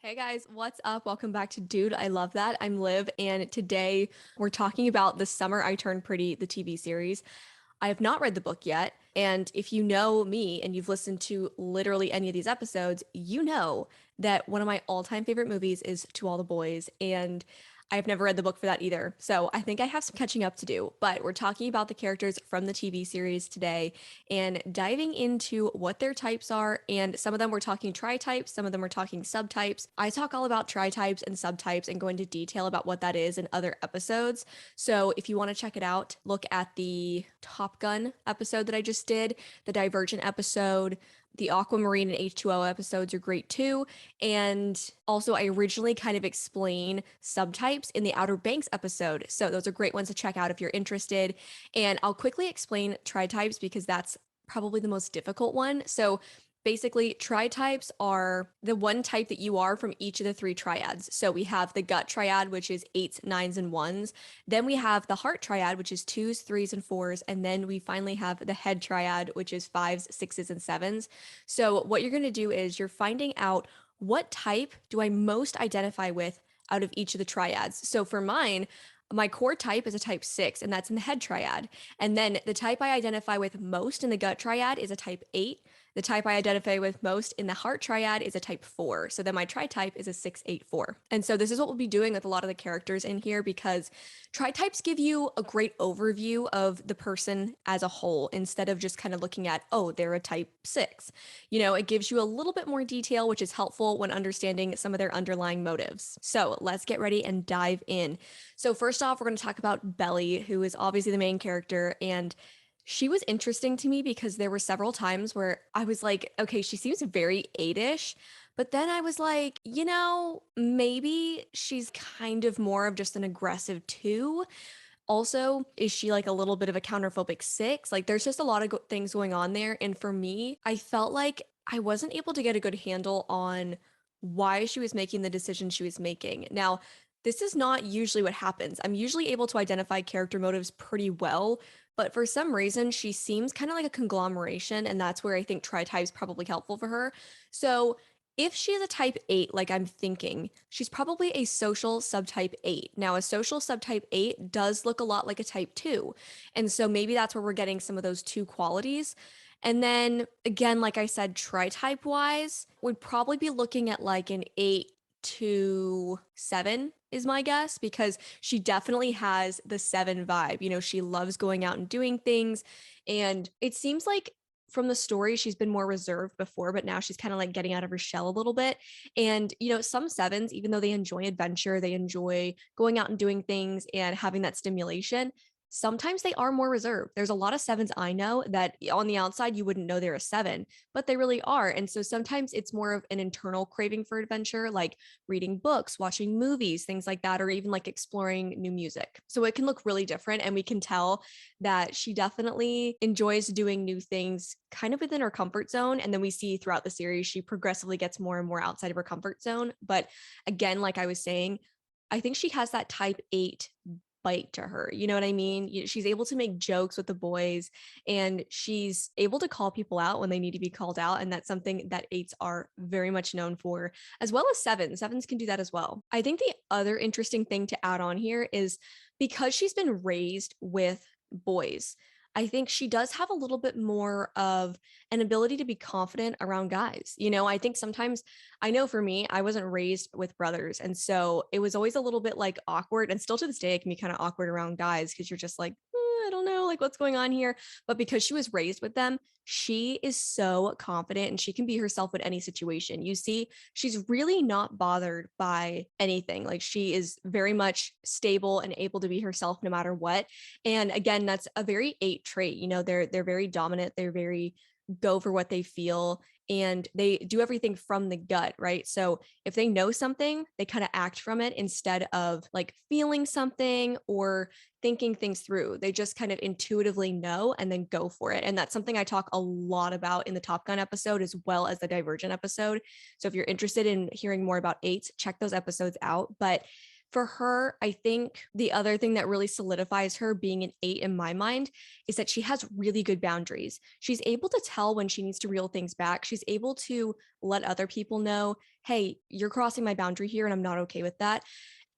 Hey guys, what's up? Welcome back to Dude, I Love That. I'm Liv, and today we're talking about The Summer I Turned Pretty, the TV series. I have not read the book yet, and if you know me and you've listened to literally any of these episodes, you know that one of my all-time favorite movies is To All the Boys, and I've never read the book for that either. So I think I have some catching up to do, but we're talking about the characters from the TV series today and diving into what their types are. And some of them we're talking tri-types, some of them we're talking subtypes. I talk all about tri-types and subtypes and go into detail about what that is in other episodes. So if you want to check it out, look at the Top Gun episode that I just did, the Divergent episode. The Aquamarine and H2O episodes are great too. And also, I originally kind of explain subtypes in the Outer Banks episode. So those are great ones to check out if you're interested. And I'll quickly explain tri-types because that's probably the most difficult one. So basically, tri-types are the one type that you are from each of the three triads. So we have the gut triad, which is eights, nines, and ones. Then we have the heart triad, which is twos, threes, and fours. And then we finally have the head triad, which is fives, sixes, and sevens. So what you're going to do is you're finding out what type do I most identify with out of each of the triads. So for mine, my core type is a type 6, and that's in the head triad. And then the type I identify with most in the gut triad is a type 8. The type I identify with most in the heart triad is a type 4. So then my tri-type is a 684. And so this is what we'll be doing with a lot of the characters in here because tri-types give you a great overview of the person as a whole instead of just kind of looking at, oh, they're a type 6. It gives you a little bit more detail, which is helpful when understanding some of their underlying motives. So let's get ready and dive in. So first off, we're going to talk about Belly, who is obviously the main character, and she was interesting to me because there were several times where I was like, okay, she seems very 8-ish, but then I was like, maybe she's kind of more of just an aggressive 2. Also, is she like a little bit of a counterphobic 6? Like there's just a lot of things going on there, and for me, I felt like I wasn't able to get a good handle on why she was making the decisions she was making. Now, this is not usually what happens. I'm usually able to identify character motives pretty well, but for some reason, she seems kind of like a conglomeration, and that's where I think tri-type is probably helpful for her. So, if she is a type 8, like I'm thinking, she's probably a social subtype 8. Now, a social subtype 8 does look a lot like a type 2. And so maybe that's where we're getting some of those two qualities. And then again, like I said, tri-type wise, would probably be looking at like an 8 to 7 is my guess because she definitely has the 7 vibe. She loves going out and doing things. And it seems like from the story, she's been more reserved before, but now she's kind of like getting out of her shell a little bit. And, some sevens, even though they enjoy adventure, they enjoy going out and doing things and having that stimulation. Sometimes they are more reserved. There's a lot of sevens I know that on the outside you wouldn't know they're a 7, but they really are. And so sometimes it's more of an internal craving for adventure, like reading books, watching movies, things like that, or even like exploring new music. So it can look really different. And we can tell that she definitely enjoys doing new things kind of within her comfort zone. And then we see throughout the series, she progressively gets more and more outside of her comfort zone. But again, like I was saying, I think she has that type 8 bite to her. You know what I mean? She's able to make jokes with the boys and she's able to call people out when they need to be called out. And that's something that 8s are very much known for, as well as 7s. 7s can do that as well. I think the other interesting thing to add on here is because she's been raised with boys, I think she does have a little bit more of an ability to be confident around guys. I think sometimes, I know for me, I wasn't raised with brothers. And so it was always a little bit like awkward. And still to this day, it can be kind of awkward around guys because you're just like, I don't know, like what's going on here. But because she was raised with them, she is so confident and she can be herself in any situation. You see, she's really not bothered by anything. Like she is very much stable and able to be herself no matter what. And again, that's a very 8 trait. They're very dominant. They're very go for what they feel and they do everything from the gut, right? So if they know something, they kind of act from it instead of like feeling something or thinking things through. They just kind of intuitively know and then go for it. And that's something I talk a lot about in the Top Gun episode as well as the Divergent episode. So if you're interested in hearing more about 8s, check those episodes out. But For her, I think the other thing that really solidifies her being an 8 in my mind is that she has really good boundaries. She's able to tell when she needs to reel things back. She's able to let other people know, hey, you're crossing my boundary here and I'm not okay with that.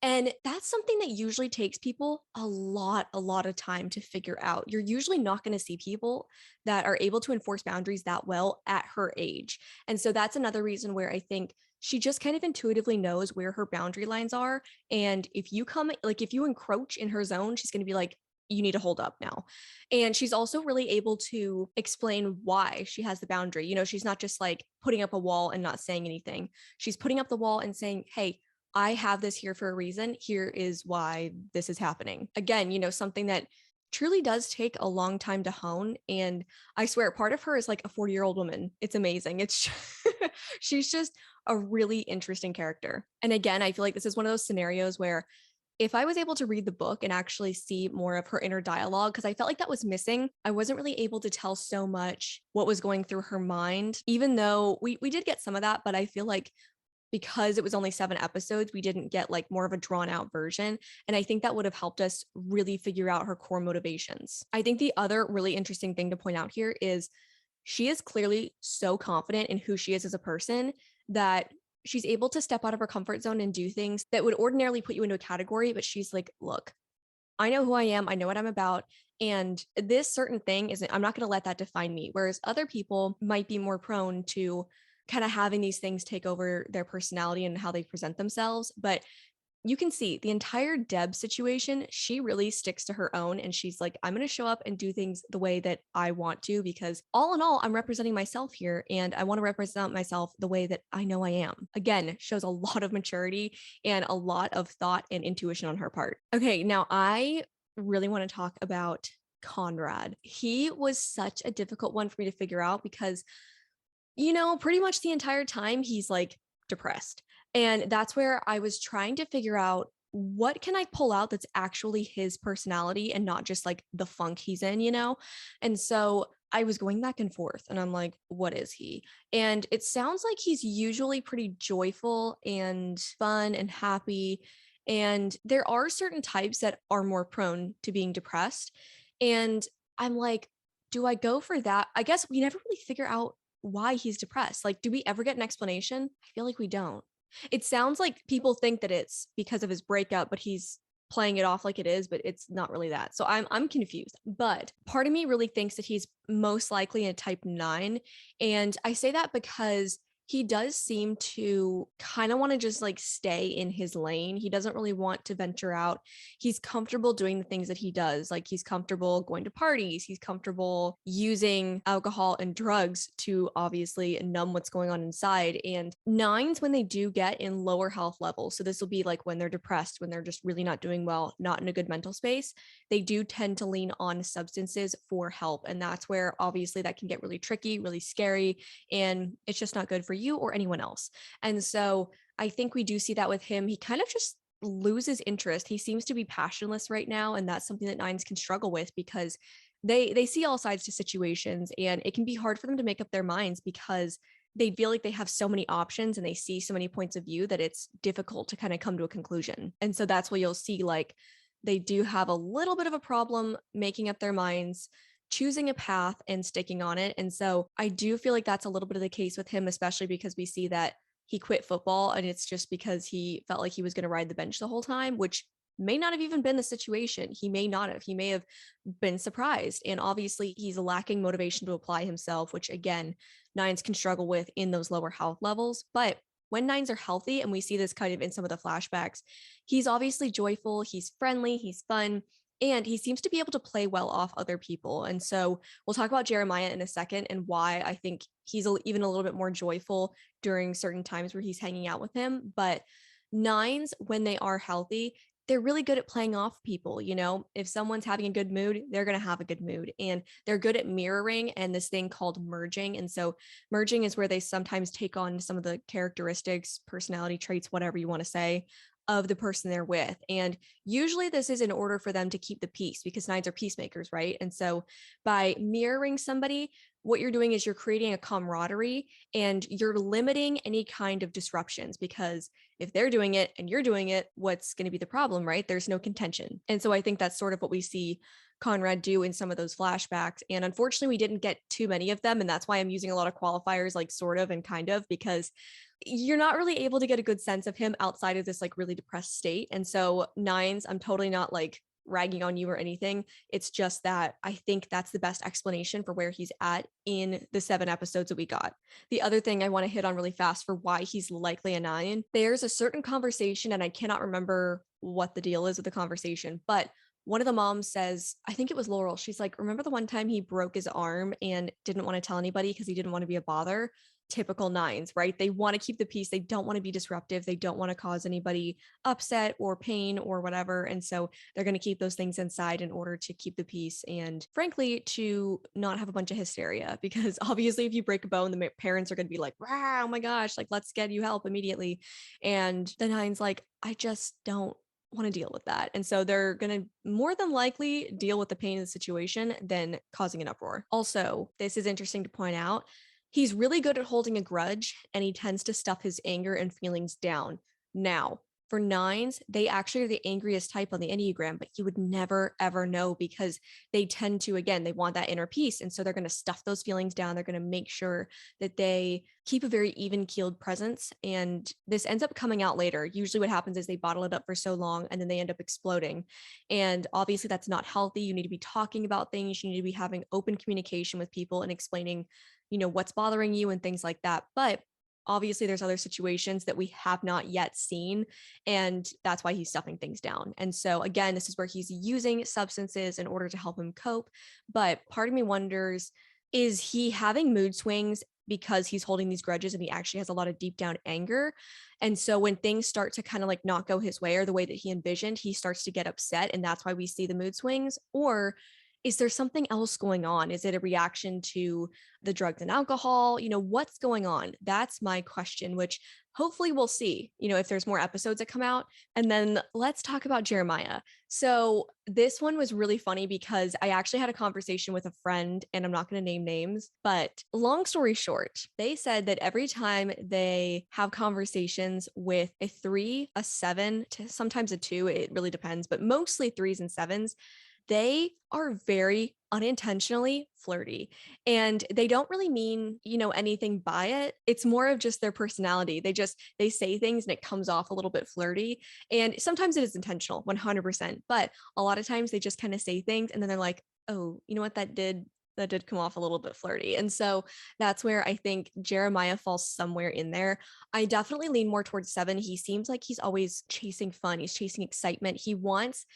And that's something that usually takes people a lot of time to figure out. You're usually not going to see people that are able to enforce boundaries that well at her age. And so that's another reason where I think she just kind of intuitively knows where her boundary lines are. And if you come, like, if you encroach in her zone, she's going to be like, you need to hold up now. And she's also really able to explain why she has the boundary. You know, she's not just like putting up a wall and not saying anything. She's putting up the wall and saying, hey, I have this here for a reason. Here is why this is happening. Again, you know, something that truly does take a long time to hone. And I swear, part of her is like a 40-year-old woman. It's amazing. It's she's just a really interesting character. And again, I feel like this is one of those scenarios where if I was able to read the book and actually see more of her inner dialogue, because I felt like that was missing, I wasn't really able to tell so much what was going through her mind, even though we did get some of that. But I feel like because it was only 7 episodes, we didn't get like more of a drawn out version. And I think that would have helped us really figure out her core motivations. I think the other really interesting thing to point out here is she is clearly so confident in who she is as a person that she's able to step out of her comfort zone and do things that would ordinarily put you into a category. But she's like, look, I know who I am, I know what I'm about. And this certain thing isn't, I'm not going to let that define me. Whereas other people might be more prone to kind of having these things take over their personality and how they present themselves. But you can see the entire Deb situation, she really sticks to her own. And she's like, I'm going to show up and do things the way that I want to, because all in all, I'm representing myself here and I want to represent myself the way that I know I am. Again, shows a lot of maturity and a lot of thought and intuition on her part. Okay, now I really want to talk about Conrad. He was such a difficult one for me to figure out because, you know, pretty much the entire time he's like depressed. And that's where I was trying to figure out what can I pull out that's actually his personality and not just like the funk he's in, you know? And so I was going back and forth and I'm like, what is he? And it sounds like he's usually pretty joyful and fun and happy. And there are certain types that are more prone to being depressed. And I'm like, do I go for that? I guess we never really figure out why he's depressed. Like, do we ever get an explanation? I feel like we don't. It sounds like people think that it's because of his breakup, but he's playing it off like it is, but it's not really that. So I'm confused. But part of me really thinks that he's most likely a type 9, and I say that because he does seem to kind of want to just like stay in his lane. He doesn't really want to venture out. He's comfortable doing the things that he does. Like he's comfortable going to parties. He's comfortable using alcohol and drugs to obviously numb what's going on inside. And 9s, when they do get in lower health levels, so this will be like when they're depressed, when they're just really not doing well, not in a good mental space, they do tend to lean on substances for help. And that's where obviously that can get really tricky, really scary, and it's just not good for you or anyone else. And so I think we do see that with him. He kind of just loses interest. He seems to be passionless right now, and that's something that 9s can struggle with because they see all sides to situations, and it can be hard for them to make up their minds because they feel like they have so many options and they see so many points of view that it's difficult to kind of come to a conclusion. And so that's what you'll see, like they do have a little bit of a problem making up their minds, choosing a path and sticking on it. And so I do feel like that's a little bit of the case with him, especially because we see that he quit football and it's just because he felt like he was going to ride the bench the whole time, which may not have even been the situation. He may not have. He may have been surprised. And obviously, he's lacking motivation to apply himself, which again, 9s can struggle with in those lower health levels. But when 9s are healthy, and we see this kind of in some of the flashbacks, he's obviously joyful, he's friendly, he's fun, and he seems to be able to play well off other people. And so we'll talk about Jeremiah in a second and why I think he's even a little bit more joyful during certain times where he's hanging out with him. But 9s, when they are healthy, they're really good at playing off people. You know, if someone's having a good mood, they're going to have a good mood, and they're good at mirroring and this thing called merging. And so merging is where they sometimes take on some of the characteristics, personality traits, whatever you want to say, of the person they're with. And usually this is in order for them to keep the peace because 9s are peacemakers, right? And so by mirroring somebody, what you're doing is you're creating a camaraderie and you're limiting any kind of disruptions, because if they're doing it and you're doing it, what's going to be the problem, right? There's no contention. And so I think that's sort of what we see Conrad do in some of those flashbacks. And unfortunately, we didn't get too many of them. And that's why I'm using a lot of qualifiers like sort of and kind of, because you're not really able to get a good sense of him outside of this like really depressed state. And so nines, I'm totally not like ragging on you or anything. It's just that I think that's the best explanation for where he's at in the 7 episodes that we got. The other thing I want to hit on really fast for why he's likely a 9, there's a certain conversation, and I cannot remember what the deal is with the conversation, but one of the moms says, I think it was Laurel, she's like, remember the one time he broke his arm and didn't want to tell anybody because he didn't want to be a bother? Typical 9s, right? They want to keep the peace. They don't want to be disruptive. They don't want to cause anybody upset or pain or whatever. And so they're going to keep those things inside in order to keep the peace and, frankly, to not have a bunch of hysteria. Because obviously, if you break a bone, the parents are going to be like, wow, oh my gosh, like, let's get you help immediately. And the 9's like, I just don't want to deal with that. And so they're going to more than likely deal with the pain of the situation than causing an uproar. Also, this is interesting to point out. He's really good at holding a grudge, and he tends to stuff his anger and feelings down. Now, for 9s, they actually are the angriest type on the Enneagram, but you would never, ever know, because they tend to, again, they want that inner peace. And so they're going to stuff those feelings down. They're going to make sure that they keep a very even keeled presence. And this ends up coming out later. Usually what happens is they bottle it up for so long and then they end up exploding. And obviously that's not healthy. You need to be talking about things. You need to be having open communication with people and explaining, what's bothering you and things like that. But obviously there's other situations that we have not yet seen, and that's why he's stuffing things down. And so again, this is where he's using substances in order to help him cope. But part of me wonders, is he having mood swings because he's holding these grudges and he actually has a lot of deep down anger? And so when things start to kind of like not go his way or the way that he envisioned, he starts to get upset, and that's why we see the mood swings? Or is there something else going on? Is it a reaction to the drugs and alcohol? What's going on? That's my question, which hopefully we'll see, if there's more episodes that come out. And then let's talk about Jeremiah. So this one was really funny because I actually had a conversation with a friend, and I'm not going to name names, but long story short, they said that every time they have conversations with a 3, a 7, sometimes a 2, it really depends, but mostly 3s and 7s, they are very unintentionally flirty, and they don't really mean, anything by it. It's more of just their personality. They say things and it comes off a little bit flirty, and sometimes it is intentional 100%, but a lot of times they just kind of say things and then they're like, oh, you know what, that did come off a little bit flirty. And so that's where I think Jeremiah falls somewhere in there. I definitely lean more towards 7. He seems like he's always chasing fun. He's chasing excitement. He wants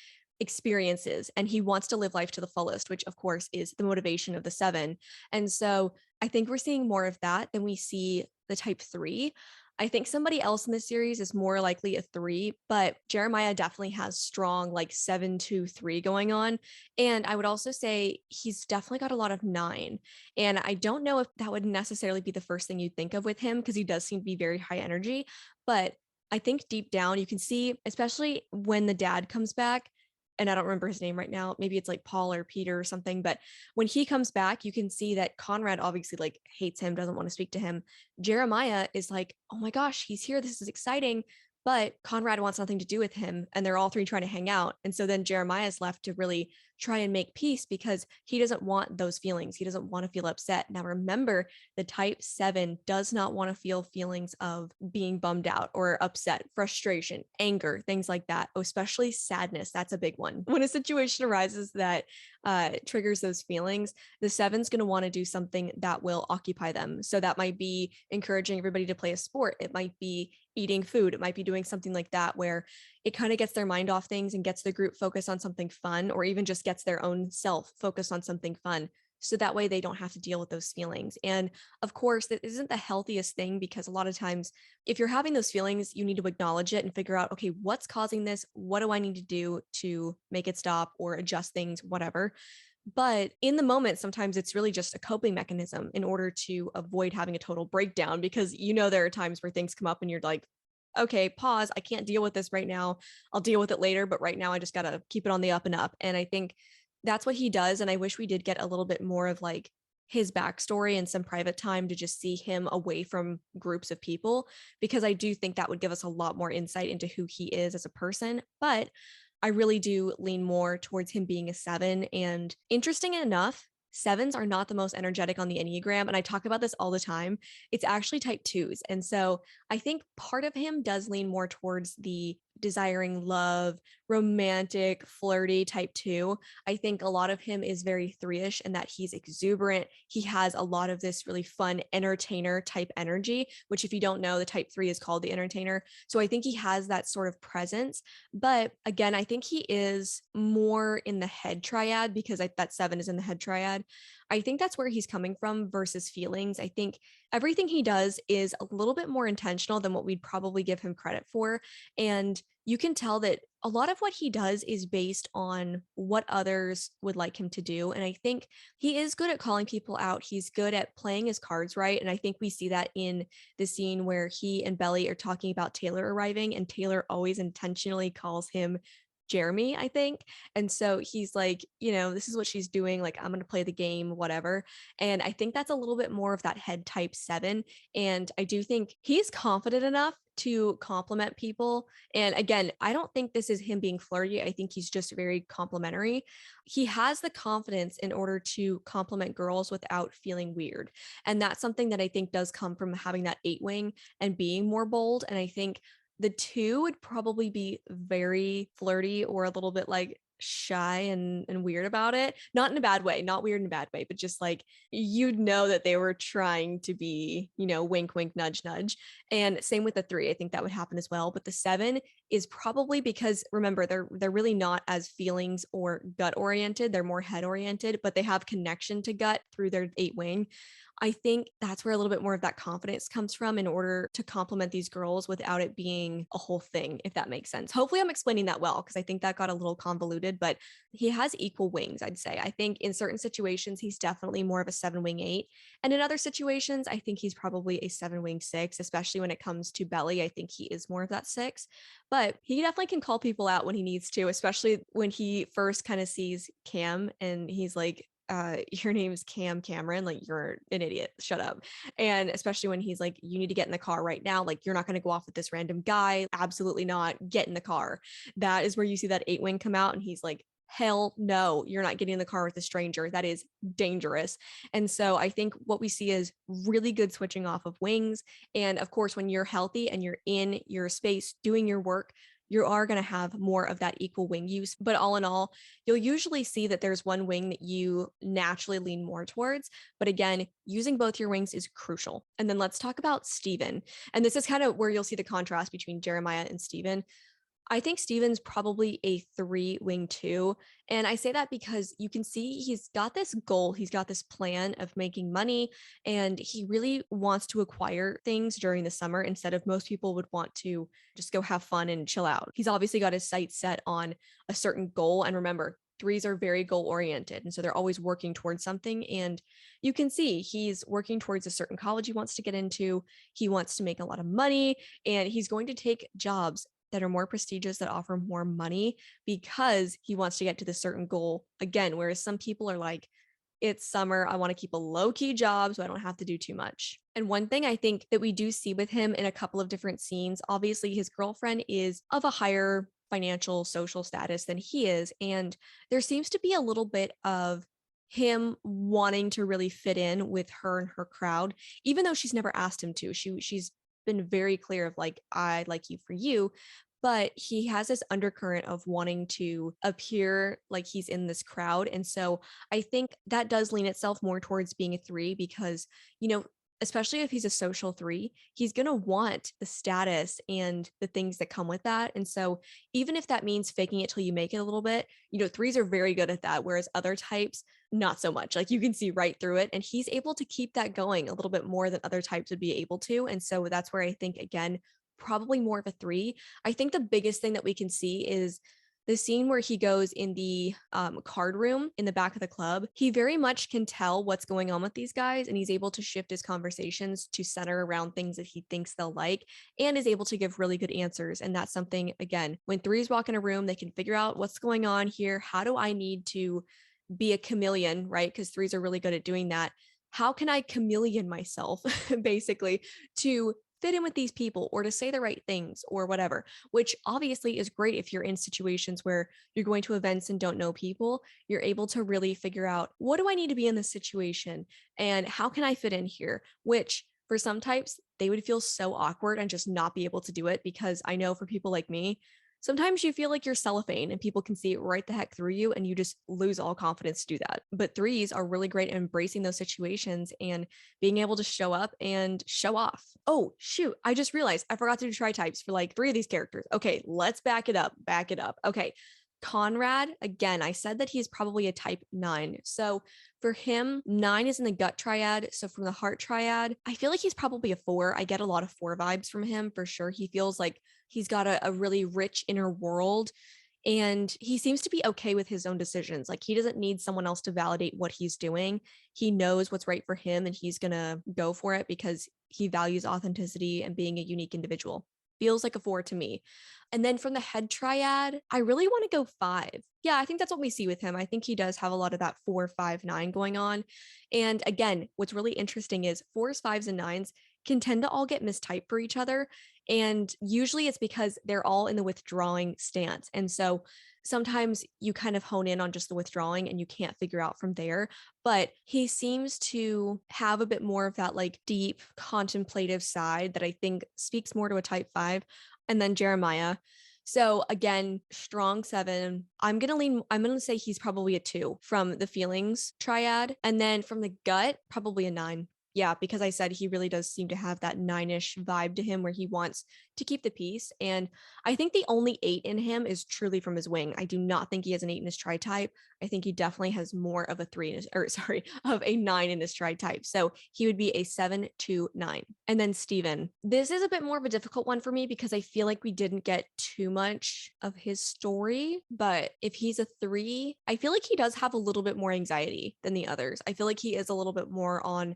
experiences and he wants to live life to the fullest, which of course is the motivation of the 7. And so I think we're seeing more of that than we see the type 3. I think somebody else in the series is more likely a 3, but Jeremiah definitely has strong like 7-2-3 going on. And I would also say he's definitely got a lot of 9. And I don't know if that would necessarily be the first thing you'd think of with him, because he does seem to be very high energy. But I think deep down you can see, especially when the dad comes back, and I don't remember his name right now. Maybe it's like Paul or Peter or something. But when he comes back, you can see that Conrad obviously like hates him, doesn't want to speak to him. Jeremiah is like, oh my gosh, he's here. This is exciting. But Conrad wants nothing to do with him, and they're all 3 trying to hang out. And so then Jeremiah is left to really try and make peace, because he doesn't want those feelings. He doesn't want to feel upset. Now, remember, the type 7 does not want to feel feelings of being bummed out or upset, frustration, anger, things like that, especially sadness. That's a big one. When a situation arises that triggers those feelings, the 7's going to want to do something that will occupy them. So that might be encouraging everybody to play a sport. It might be eating food. It might be doing something like that, where it kind of gets their mind off things and gets the group focused on something fun, or even just gets their own self focused on something fun. So that way they don't have to deal with those feelings. And of course, that isn't the healthiest thing, because a lot of times if you're having those feelings, you need to acknowledge it and figure out, okay, what's causing this? What do I need to do to make it stop or adjust things, whatever. But in the moment, sometimes it's really just a coping mechanism in order to avoid having a total breakdown, because there are times where things come up and you're like, okay, pause. I can't deal with this right now. I'll deal with it later. But right now I just got to keep it on the up and up. And I think that's what he does. And I wish we did get a little bit more of like his backstory and some private time to just see him away from groups of people, because I do think that would give us a lot more insight into who he is as a person. But I really do lean more towards him being a 7. And interesting enough, sevens are not the most energetic on the Enneagram. And I talk about this all the time. It's actually type 2s. And so I think part of him does lean more towards the desiring love, romantic, flirty type 2. I think a lot of him is very 3ish in that he's exuberant. He has a lot of this really fun entertainer type energy, which, if you don't know, the type 3 is called the entertainer. So I think he has that sort of presence. But again, I think he is more in the head triad, because that 7 is in the head triad. I think that's where he's coming from versus feelings. I think everything he does is a little bit more intentional than what we'd probably give him credit for. And you can tell that a lot of what he does is based on what others would like him to do. And I think he is good at calling people out. He's good at playing his cards right. And I think we see that in the scene where he and Belly are talking about Taylor arriving, and Taylor always intentionally calls him Jeremy, I think. And so he's like, this is what she's doing. Like, I'm going to play the game, whatever. And I think that's a little bit more of that head type 7. And I do think he's confident enough to compliment people. And again, I don't think this is him being flirty. I think he's just very complimentary. He has the confidence in order to compliment girls without feeling weird. And that's something that I think does come from having that 8 wing and being more bold. And I think the 2 would probably be very flirty or a little bit like shy and weird about it. Not in a bad way, not weird in a bad way, but just like you'd know that they were trying to be, wink, wink, nudge, nudge. And same with the 3. I think that would happen as well. But the 7 is probably because, remember, they're really not as feelings or gut oriented. They're more head oriented, but they have connection to gut through their 8 wing. I think that's where a little bit more of that confidence comes from in order to compliment these girls without it being a whole thing, if that makes sense. Hopefully I'm explaining that well, because I think that got a little convoluted, but he has equal wings, I'd say. I think in certain situations, he's definitely more of a 7 wing 8. And in other situations, I think he's probably a 7 wing 6, especially when it comes to Belly. I think he is more of that 6, but he definitely can call people out when he needs to, especially when he first kind of sees Cam and he's like, your name's Cameron, like, you're an idiot, shut up. And especially when he's like, you need to get in the car right now, like, you're not going to go off with this random guy, absolutely not, get in the car. That is where you see that 8 wing come out, and he's like, hell no, you're not getting in the car with a stranger, that is dangerous. And so I think what we see is really good switching off of wings. And of course, when you're healthy and you're in your space doing your work, you are going to have more of that equal wing use. But all in all, you'll usually see that there's one wing that you naturally lean more towards. But again, using both your wings is crucial. And then let's talk about Steven. And this is kind of where you'll see the contrast between Jeremiah and Steven. I think Steven's probably a 3 wing 2. And I say that because you can see he's got this goal, he's got this plan of making money, and he really wants to acquire things during the summer instead of most people would want to just go have fun and chill out. He's obviously got his sights set on a certain goal. And remember, 3s are very goal oriented. And so they're always working towards something. And you can see he's working towards a certain college he wants to get into. He wants to make a lot of money, and he's going to take jobs that are more prestigious, that offer more money, because he wants to get to this certain goal again. Whereas some people are like, it's summer, I want to keep a low-key job so I don't have to do too much. And one thing I think that we do see with him in a couple of different scenes, obviously his girlfriend is of a higher financial social status than he is. And there seems to be a little bit of him wanting to really fit in with her and her crowd, even though she's never asked him to. She's been very clear of like, I like you for you. But he has this undercurrent of wanting to appear like he's in this crowd. And so I think that does lean itself more towards being a 3, because, especially if he's a social 3, he's going to want the status and the things that come with that. And so even if that means faking it till you make it a little bit, 3s are very good at that. Whereas other types, not so much. Like, you can see right through it. And he's able to keep that going a little bit more than other types would be able to. And so that's where I think, again, probably more of a 3. I think the biggest thing that we can see is the scene where he goes in the card room in the back of the club. He very much can tell what's going on with these guys, and he's able to shift his conversations to center around things that he thinks they'll like, and is able to give really good answers. And that's something, again, when 3s walk in a room, they can figure out what's going on here. How do I need to be a chameleon, right? Because 3s are really good at doing that. how can I chameleon myself basically to fit in with these people or to say the right things or whatever, which obviously is great if you're in situations where you're going to events and don't know people. You're able to really figure out, what do I need to be in this situation and how can I fit in here? Which for some types, they would feel so awkward and just not be able to do it, because I know for people like me, sometimes you feel like you're cellophane and people can see it right the heck through you and you just lose all confidence to do that. But threes are really great at embracing those situations and being able to show up and show off. Oh, shoot. I just realized I forgot to do tri types for like three of these characters. Okay, let's back it up. Back it up. Okay. Conrad, again, I said that he's probably a type 9. So for him, 9 is in the gut triad. So from the heart triad, I feel like he's probably a 4. I get a lot of 4 vibes from him for sure. He feels like he's got a really rich inner world and he seems to be okay with his own decisions. Like he doesn't need someone else to validate what he's doing. He knows what's right for him and he's going to go for it because he values authenticity and being a unique individual. Feels like a 4 to me. And then from the head triad, I really want to go 5. Yeah, I think that's what we see with him. I think he does have a lot of that 4, 5, 9 going on. And again, what's really interesting is 4s, 5s, and 9s can tend to all get mistyped for each other. And usually it's because they're all in the withdrawing stance. And so sometimes you kind of hone in on just the withdrawing and you can't figure out from there. But he seems to have a bit more of that like deep contemplative side that I think speaks more to a type 5. And then Jeremiah. So again, strong 7. I'm going to say he's probably a 2 from the feelings triad. And then from the gut, probably a 9. Yeah, because I said he really does seem to have that 9-ish vibe to him where he wants to keep the peace. And I think the only 8 in him is truly from his wing. I do not think he has an 8 in his tri type. I think he definitely has more of a 3 in his, or sorry, of a 9 in his tri type. So he would be a 7 to 9. And then Steven. This is a bit more of a difficult one for me because I feel like we didn't get too much of his story. But if he's a 3, I feel like he does have a little bit more anxiety than the others. I feel like he is a little bit more on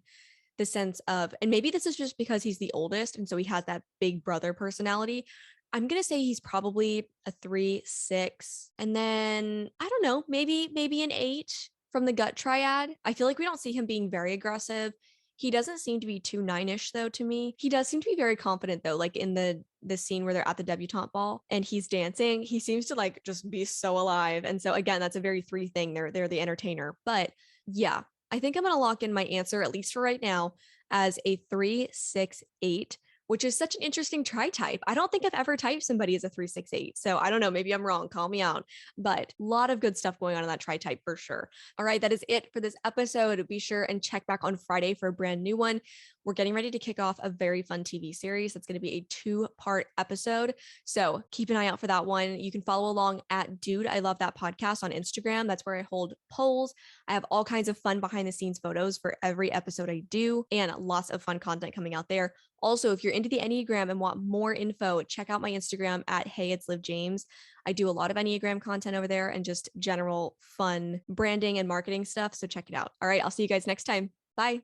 the sense of, and maybe this is just because he's the oldest and so he has that big brother personality. I'm gonna say he's probably a 3, 6, and then I don't know, maybe an 8 from the gut triad. I feel like we don't see him being very aggressive. He doesn't seem to be too 9-ish though to me. He does seem to be very confident though, like in the scene where they're at the debutante ball and he's dancing. He seems to like just be so alive. And so again, that's a very 3 thing. They're the entertainer. But yeah, I think I'm going to lock in my answer, at least for right now, as a 3, 6, 8, which is such an interesting tri type. I don't think I've ever typed somebody as a 3, 6, 8. So I don't know. Maybe I'm wrong. Call me out. But a lot of good stuff going on in that tri type for sure. All right. That is it for this episode. Be sure and check back on Friday for a brand new one. We're getting ready to kick off a very fun TV series. That's going to be a 2-part episode. So keep an eye out for that one. You can follow along at Dude, I Love That Podcast on Instagram. That's where I hold polls. I have all kinds of fun behind the scenes photos for every episode I do and lots of fun content coming out there. Also, if you're into the Enneagram and want more info, check out my Instagram at Hey, It's Liv James. I do a lot of Enneagram content over there and just general fun branding and marketing stuff. So check it out. All right. I'll see you guys next time. Bye.